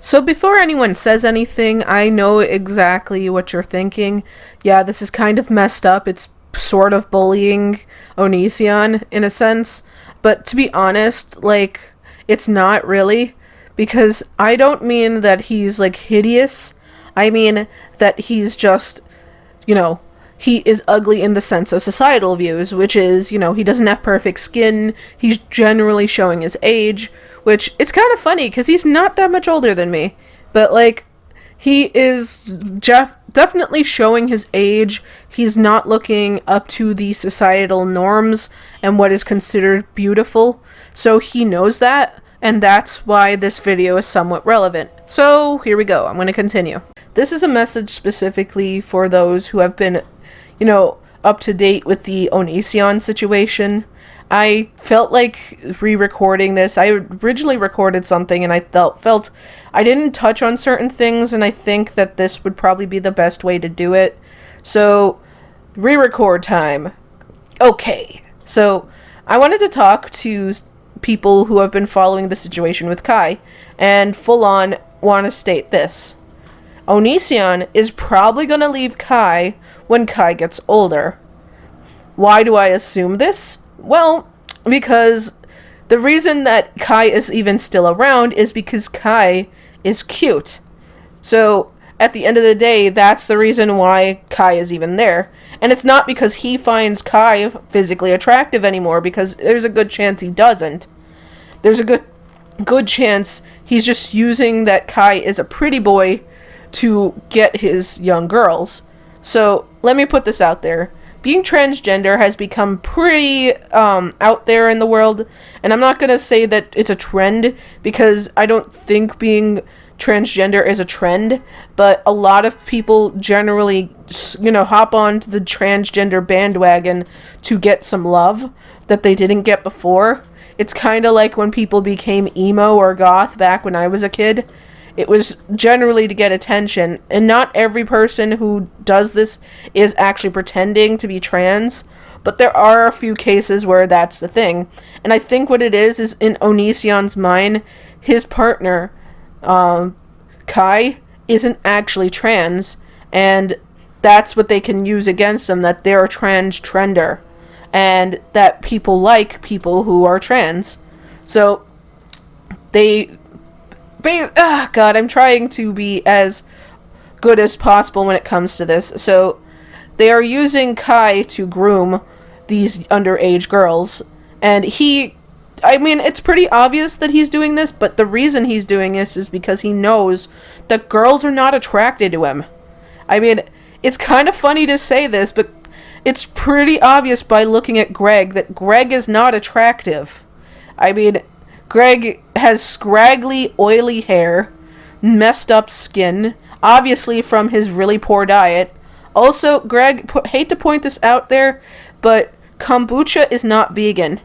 So before anyone says anything, I know exactly what you're thinking. Yeah, this is kind of messed up. It's sort of bullying Onision in a sense. But to be honest, like, it's not really. Because I don't mean that he's, like, hideous. I mean that he's just, you know, he is ugly in the sense of societal views, which is, he doesn't have perfect skin, he's generally showing his age, which it's kind of funny because he's not that much older than me, but like, he is definitely showing his age. He's not looking up to the societal norms and what is considered beautiful, so he knows that, and that's why this video is somewhat relevant. So here we go, I'm going to continue. This is a message specifically for those who have been up to date with the Onision situation. I felt like re-recording this. I originally recorded something and I felt I didn't touch on certain things, and I think that this would probably be the best way to do it. So, re-record time. Okay. So, I wanted to talk to people who have been following the situation with Kai, and full on want to state this. Onision is probably going to leave Kai when Kai gets older. Why do I assume this? Well, because the reason that Kai is even still around is because Kai is cute. So, at the end of the day, that's the reason why Kai is even there. And it's not because he finds Kai physically attractive anymore, because there's a good chance he doesn't. There's a good chance he's just using that Kai is a pretty boy to get his young girls. So, let me put this out there. Being transgender has become pretty out there in the world, and I'm not going to say that it's a trend, because I don't think being transgender is a trend, but a lot of people generally, hop onto the transgender bandwagon to get some love that they didn't get before. It's kind of like when people became emo or goth back when I was a kid. It was generally to get attention, and not every person who does this is actually pretending to be trans, but there are a few cases where that's the thing. And I think what it is in Onision's mind, his partner, Kai, isn't actually trans, and that's what they can use against him, that they're a trender, and that people like people who are trans. So, God, I'm trying to be as good as possible when it comes to this. So, they are using Kai to groom these underage girls. And it's pretty obvious that he's doing this, but the reason he's doing this is because he knows that girls are not attracted to him. I mean, it's kind of funny to say this, but it's pretty obvious by looking at Greg that Greg is not attractive. I mean, Greg has scraggly, oily hair, messed up skin, obviously from his really poor diet. Also, Greg, hate to point this out there, but kombucha is not vegan.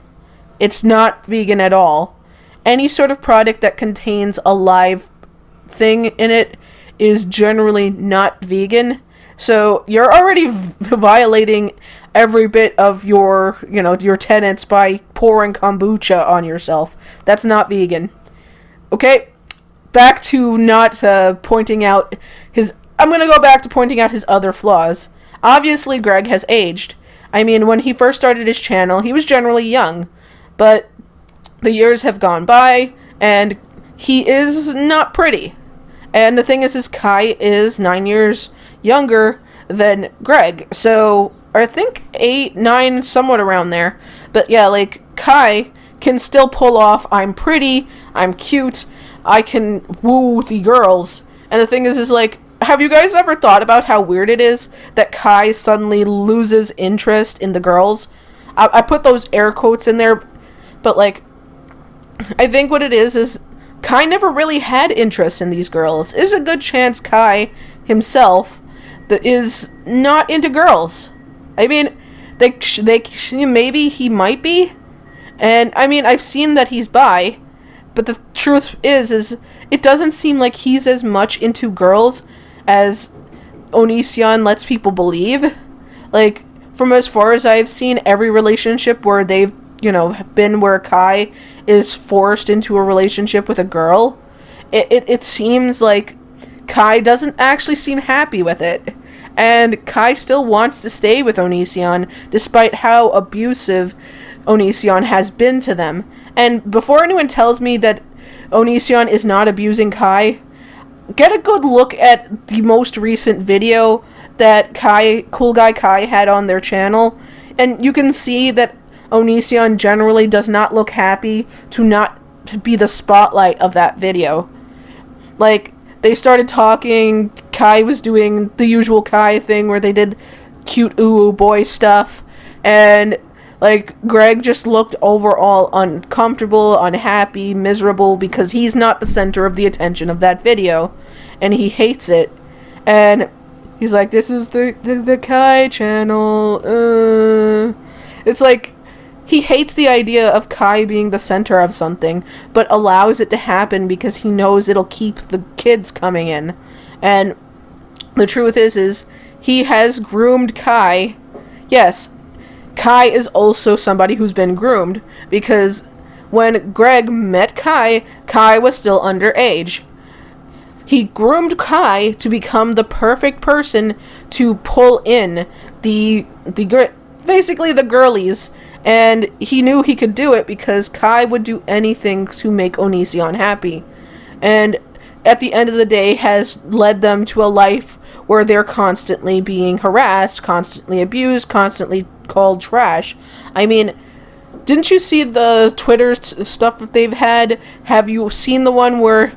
It's not vegan at all. Any sort of product that contains a live thing in it is generally not vegan. So, you're already violating every bit of your tenets by pouring kombucha on yourself. That's not vegan. Okay, back to not pointing out his... I'm going to go back to pointing out his other flaws. Obviously, Greg has aged. I mean, when he first started his channel, he was generally young. But the years have gone by, and he is not pretty. And the thing is Kai is 9 years younger than Greg. So, I think 8, 9, somewhat around there. But yeah, like, Kai can still pull off, I'm pretty, I'm cute, I can woo the girls. And the thing is like, have you guys ever thought about how weird it is that Kai suddenly loses interest in the girls? I put those air quotes in there, but like, I think what it is Kai never really had interest in these girls. There's a good chance Kai himself that is not into girls. I mean, they maybe he might be, and I mean, I've seen that he's bi, but the truth is it doesn't seem like he's as much into girls as Onision lets people believe. Like, from as far as I've seen, every relationship where they've, been where Kai is forced into a relationship with a girl, it seems like Kai doesn't actually seem happy with it. And Kai still wants to stay with Onision, despite how abusive Onision has been to them. And before anyone tells me that Onision is not abusing Kai, get a good look at the most recent video that Cool Guy Kai had on their channel, and you can see that Onision generally does not look happy to be the spotlight of that video. Like, they started talking, Kai was doing the usual Kai thing where they did cute ooh boy stuff, and like Greg just looked overall uncomfortable, unhappy, miserable because he's not the center of the attention of that video, and he hates it. And he's like, this is the Kai channel. It's like he hates the idea of Kai being the center of something, but allows it to happen because he knows it'll keep the kids coming in. And the truth is he has groomed Kai. Yes, Kai is also somebody who's been groomed, because when Greg met Kai, Kai was still underage. He groomed Kai to become the perfect person to pull in basically the girlies, and he knew he could do it because Kai would do anything to make Onision happy. And at the end of the day has led them to a life where they're constantly being harassed, constantly abused, constantly called trash. I mean, didn't you see the Twitter stuff that they've had? Have you seen the one where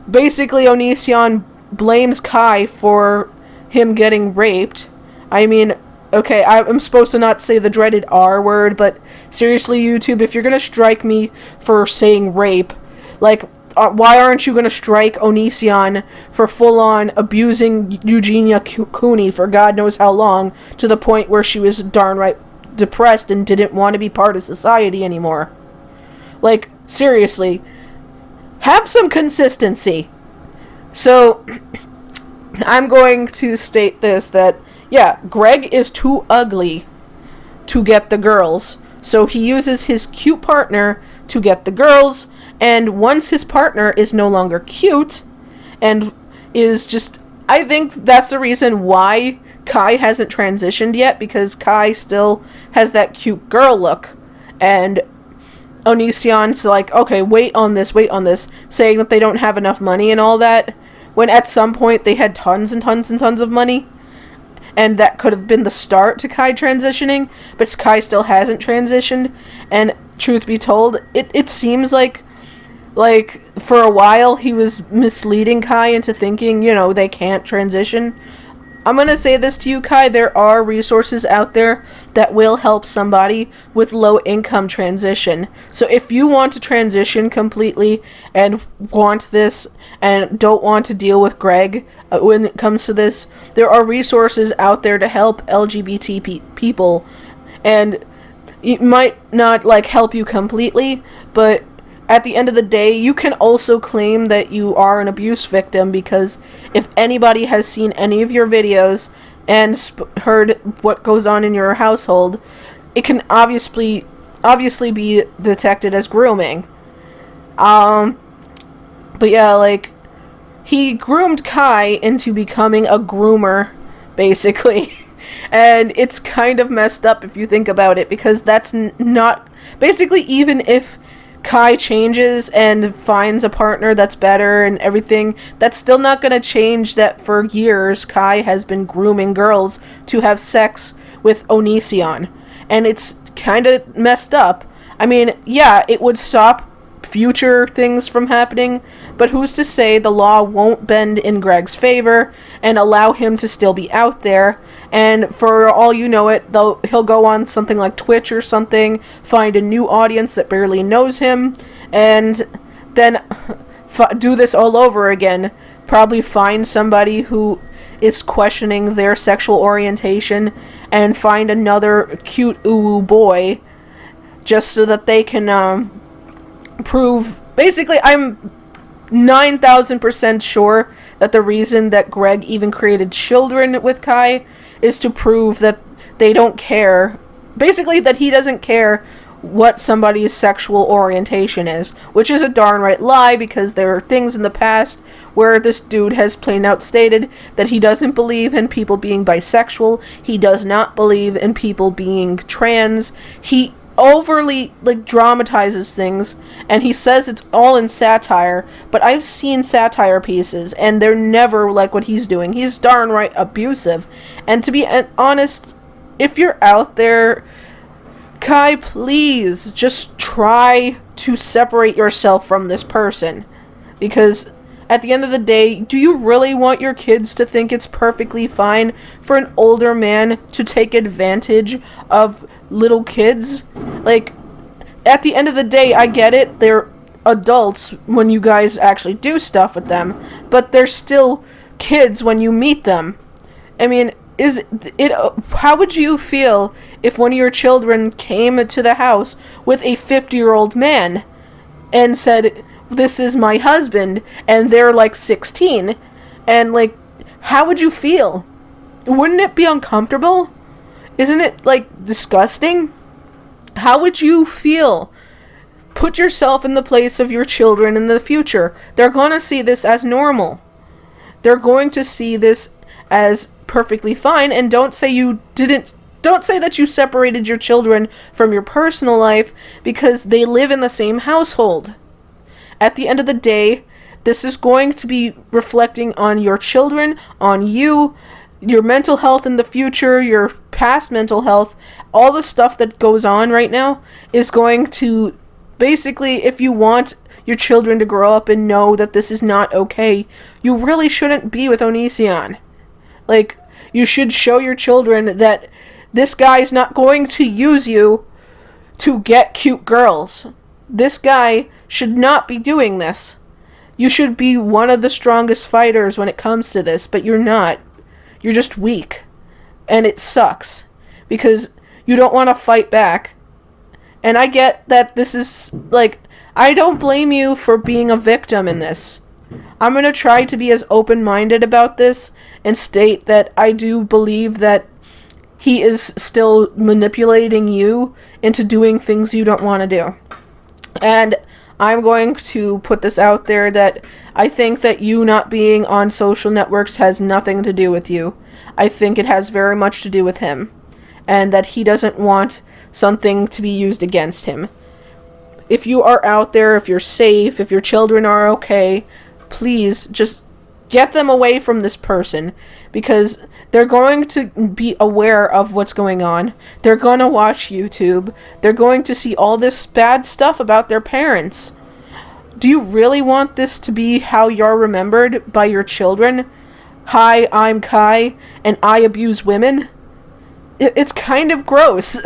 basically Onision blames Kai for him getting raped? I mean, okay, I'm supposed to not say the dreaded R word, but seriously, YouTube, if you're gonna strike me for saying rape, like, why aren't you gonna strike Onision for full-on abusing Eugenia Cooney for God knows how long, to the point where she was darn right depressed and didn't want to be part of society anymore? Like, seriously, have some consistency. So, I'm going to state this, that yeah, Greg is too ugly to get the girls, so he uses his cute partner to get the girls, and once his partner is no longer cute, and is just, I think that's the reason why Kai hasn't transitioned yet, because Kai still has that cute girl look, and Onision's like, okay, wait on this, saying that they don't have enough money and all that, when at some point they had tons and tons and tons of money. And that could have been the start to Kai transitioning, but Kai still hasn't transitioned. And truth be told, it seems like for a while he was misleading Kai into thinking, they can't transition. I'm gonna say this to you, Kai, there are resources out there that will help somebody with low income transition. So if you want to transition completely and want this and don't want to deal with Greg when it comes to this, there are resources out there to help LGBT people. And it might not help you completely, but at the end of the day, you can also claim that you are an abuse victim, because if anybody has seen any of your videos and heard what goes on in your household, it can obviously be detected as grooming. But yeah, he groomed Kai into becoming a groomer, basically. And it's kind of messed up if you think about it, because that's not... Basically, even if Kai changes and finds a partner that's better and everything, that's still not going to change that for years Kai has been grooming girls to have sex with Onision. And it's kind of messed up. I mean, yeah, it would stop future things from happening, but who's to say the law won't bend in Greg's favor and allow him to still be out there? And for all you know it, he'll go on something like Twitch or something, find a new audience that barely knows him, and then do this all over again. Probably find somebody who is questioning their sexual orientation and find another cute ooh boy just so that they can prove... Basically, I'm 9,000% sure that the reason that Greg even created children with Kai is to prove that they don't care. Basically, that he doesn't care what somebody's sexual orientation is, which is a darn right lie, because there are things in the past where this dude has plain out stated that he doesn't believe in people being bisexual, he does not believe in people being trans, he overly dramatizes things, and he says it's all in satire, but I've seen satire pieces and they're never like what he's doing. He's darn right abusive. And to be honest, if you're out there, Kai, please just try to separate yourself from this person, because at the end of the day, do you really want your kids to think it's perfectly fine for an older man to take advantage of little kids? Like, at the end of the day, I get it, they're adults when you guys actually do stuff with them, but they're still kids when you meet them. I mean, how would you feel if one of your children came to the house with a 50-year-old man and said, "This is my husband," and they're like 16, and like, how would you feel? Wouldn't it be uncomfortable? Isn't it like disgusting? How would you feel? Put yourself in the place of your children in the future. They're gonna see this as normal. They're going to see this as perfectly fine, and don't say that you separated your children from your personal life because they live in the same household. At the end of the day, this is going to be reflecting on your children, on you, your mental health in the future, your past mental health. All the stuff that goes on right now is going to, basically, if you want your children to grow up and know that this is not okay, you really shouldn't be with Onision. Like, you should show your children that this guy's not going to use you to get cute girls. This guy should not be doing this. You should be one of the strongest fighters when it comes to this, but you're not. You're just weak. And it sucks, because you don't want to fight back. And I get that this is, like, I don't blame you for being a victim in this. I'm going to try to be as open-minded about this and state that I do believe that he is still manipulating you into doing things you don't want to do. And I'm going to put this out there that I think that you not being on social networks has nothing to do with you. I think it has very much to do with him, and that he doesn't want something to be used against him. If you are out there, if you're safe, if your children are okay, please just get them away from this person, because they're going to be aware of what's going on. They're going to watch YouTube. They're going to see all this bad stuff about their parents. Do you really want this to be how you're remembered by your children? Hi, I'm Kai, and I abuse women? It's kind of gross.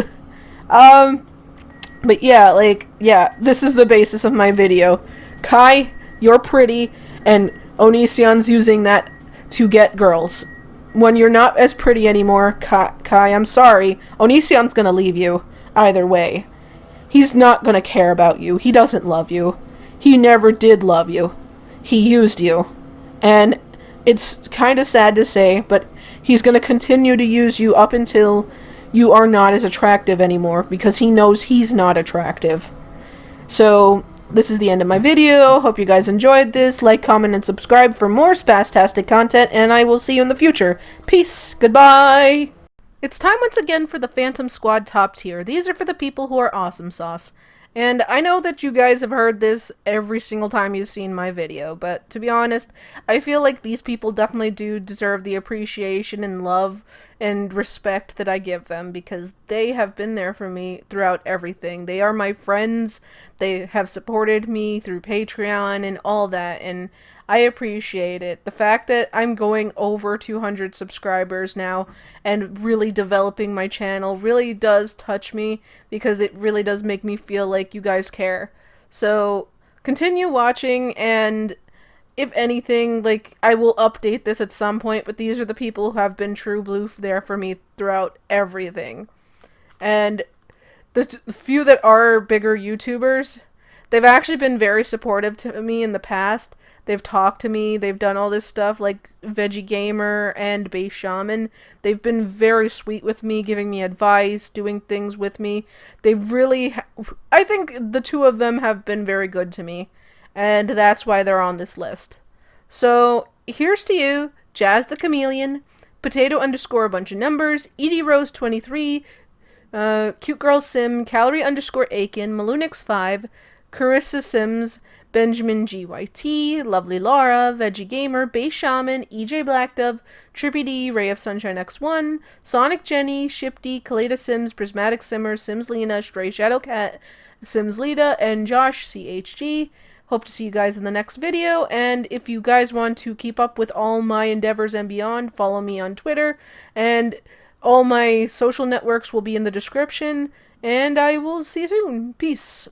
But yeah, this is the basis of my video. Kai, you're pretty, and Onision's using that to get girls. When you're not as pretty anymore, Kai, I'm sorry, Onision's gonna leave you. Either way. He's not gonna care about you. He doesn't love you. He never did love you. He used you. And it's kind of sad to say, but he's gonna continue to use you up until you are not as attractive anymore, because he knows he's not attractive. So, this is the end of my video. Hope you guys enjoyed this. Like, comment, and subscribe for more spastastic content, and I will see you in the future. Peace. Goodbye. It's time once again for the Phantom Squad top tier. These are for the people who are awesome sauce. And I know that you guys have heard this every single time you've seen my video, but to be honest, I feel like these people definitely do deserve the appreciation and love and respect that I give them, because they have been there for me throughout everything. They are my friends, they have supported me through Patreon and all that, and I appreciate it. The fact that I'm going over 200 subscribers now and really developing my channel really does touch me, because it really does make me feel like you guys care. So continue watching, and if anything, like, I will update this at some point, but these are the people who have been true blue there for me throughout everything. And the few that are bigger YouTubers, they've actually been very supportive to me in the past. They've talked to me. They've done all this stuff like Veggie Gamer and Base Shaman. They've been very sweet with me, giving me advice, doing things with me. They really, I think the two of them have been very good to me. And that's why they're on this list. So here's to you, Jazz the Chameleon, Potato underscore a bunch of numbers, Edie Rose 23, Cute Girl Sim, Calorie underscore Aiken, Malunix5, Carissa Sims, Benjamin GYT, Lovely Laura, Veggie Gamer, Base Shaman, EJ Blackdove, Trippy D, Ray of Sunshine X1, Sonic Jenny, Shipdy, Kaleda Sims, Prismatic Simmer, Sims Lena, Stray Shadowcat, Sims Lita, and Josh CHG. Hope to see you guys in the next video, and if you guys want to keep up with all my endeavors and beyond, follow me on Twitter, and all my social networks will be in the description, and I will see you soon. Peace.